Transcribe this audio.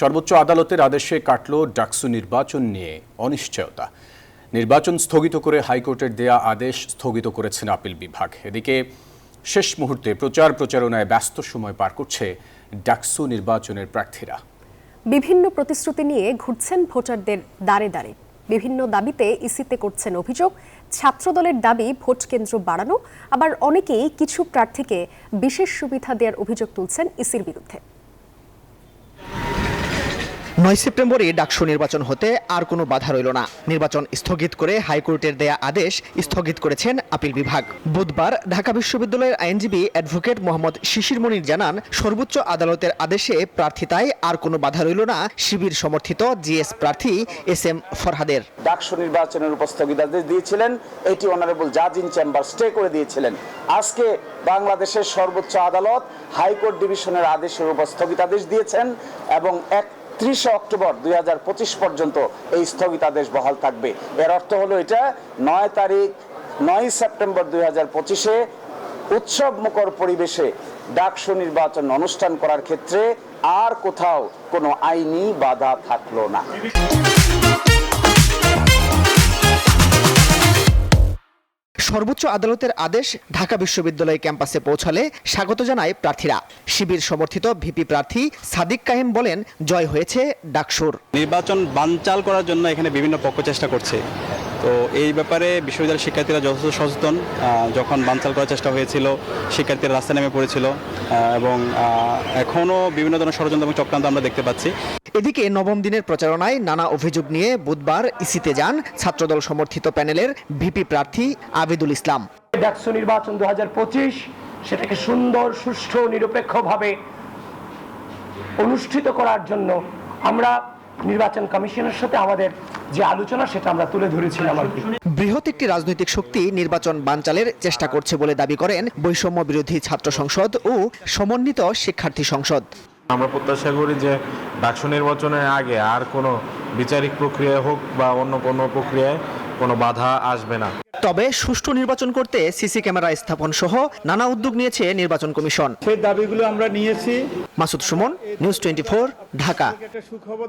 সর্বোচ্চ আদালতের আদেশে কাটল ডাকসু নির্বাচন নিয়ে অনিশ্চয়তা। নির্বাচন স্থগিত করে হাইকোর্টের দেয়া আদেশ স্থগিত করেছেন আপিল বিভাগ। এদিকে শেষ মুহূর্তে প্রচারণায় ব্যস্ত সময় পার করছে ডাকসু নির্বাচনের প্রার্থীরা। বিভিন্ন প্রতিশ্রুতি নিয়ে ঘুরছেন ভোটারদের দ্বারে দ্বারে। বিভিন্ন দাবিতে ইসিতে করছেন অভিযোগ। ছাত্রদলের দাবি ভোট কেন্দ্র বাড়ানো, আবার অনেকেই কিছু প্রার্থীকে বিশেষ সুবিধা দেওয়ার অভিযোগ তুলছেন ইসির বিরুদ্ধে। ৯ সেপ্টেম্বরে ডাকসু নির্বাচন হতে আর কোনো বাধা রইল না। নির্বাচন স্থগিত করে হাইকোর্টের দেয়া আদেশ স্থগিত করেছেন আপিল বিভাগ। বুধবার ঢাকা বিশ্ববিদ্যালয়ের আইনজীবী অ্যাডভোকেট মোহাম্মদ শিশির মনির জানান, সর্বোচ্চ আদালতের আদেশে প্রার্থিতায় আর কোনো বাধা রইল না শিবির সমর্থিত জিএস প্রার্থী SM ফরহাদের। ডাকসু নির্বাচনের উপর স্থগিতাদেশ দিয়েছিলেন, এটি অনারেবল জাজ ইন চেম্বার স্টে করে দিয়েছিলেন। আজকে বাংলাদেশের সর্বোচ্চ আদালত হাইকোর্ট ডিভিশনের আদেশের উপর স্থগিতাদেশ দিয়েছেন এবং ৩০ অক্টোবর ২০২৫ পর্যন্ত এই স্থগিতাদেশ বহাল থাকবে। এর অর্থ হলো এটা ৯ সেপ্টেম্বর ২০২৫-এ উৎসব মুখর পরিবেশে ডাকসু নির্বাচন অনুষ্ঠান করার ক্ষেত্রে আর কোথাও কোনো আইনি বাধা থাকলো না। সর্বোচ্চ আদালতের আদেশ ঢাকা বিশ্ববিদ্যালয় ক্যাম্পাসে পৌঁছালে স্বাগত জানায় প্রার্থীরা। শিবির সমর্থিত ভিপি প্রার্থী সাদিক কাহিম বলেন, জয় হয়েছে ডাকসুর। নির্বাচন বানচাল করার জন্য এখানে বিভিন্ন পক্ষ চেষ্টা করছে। তো এই ব্যাপারে বিশ্ববিদ্যালয়ের শিক্ষার্থীরা যথেষ্ট সচেতন। যখন বানচাল করার চেষ্টা হয়েছিল, শিক্ষার্থীরা রাস্তায় নেমে পড়েছিল এবং এখনও বিভিন্ন ধরনের ষড়যন্ত্র এবং চক্রান্ত আমরা দেখতে পাচ্ছি। এদিকে নবম দিনের প্রচারণায় নানা অভিযোগ নিয়ে বুধবার ইসিতে যান ছাত্রদল সমর্থিত প্যানেলের ভিপি প্রার্থী আবিদুল ইসলাম। ডাকসু নির্বাচন ২০২৫ সেটাকে সুন্দর, সুষ্ঠু, নিরপেক্ষভাবে অনুষ্ঠিত করার জন্য আমরা নির্বাচন কমিশনের সাথে আমাদের যে আলোচনা সেটা আমরা তুলে ধরেছিলাম। বৃহৎ একটি রাজনৈতিক শক্তি নির্বাচন বানচালের চেষ্টা করছে বলে দাবি করেন বৈষম্য বিরোধী ছাত্র সংসদ ও সমন্বিত শিক্ষার্থী সংসদ। আমরা প্রত্যাশা করি যে ডাকসু নির্বাচনের আগে আর কোনো বিচারিক প্রক্রিয়া হোক বা অন্য কোনো প্রক্রিয়ায় কোনো বাধা আসবে না। তবে সুষ্ঠু নির্বাচন করতে সিসি ক্যামেরা স্থাপন সহ নানা উদ্যোগ নিয়েছে নির্বাচন কমিশন। সেই দাবিগুলো আমরা নিয়েছি। মাসুদ সুমন, নিউজ 24, ঢাকা।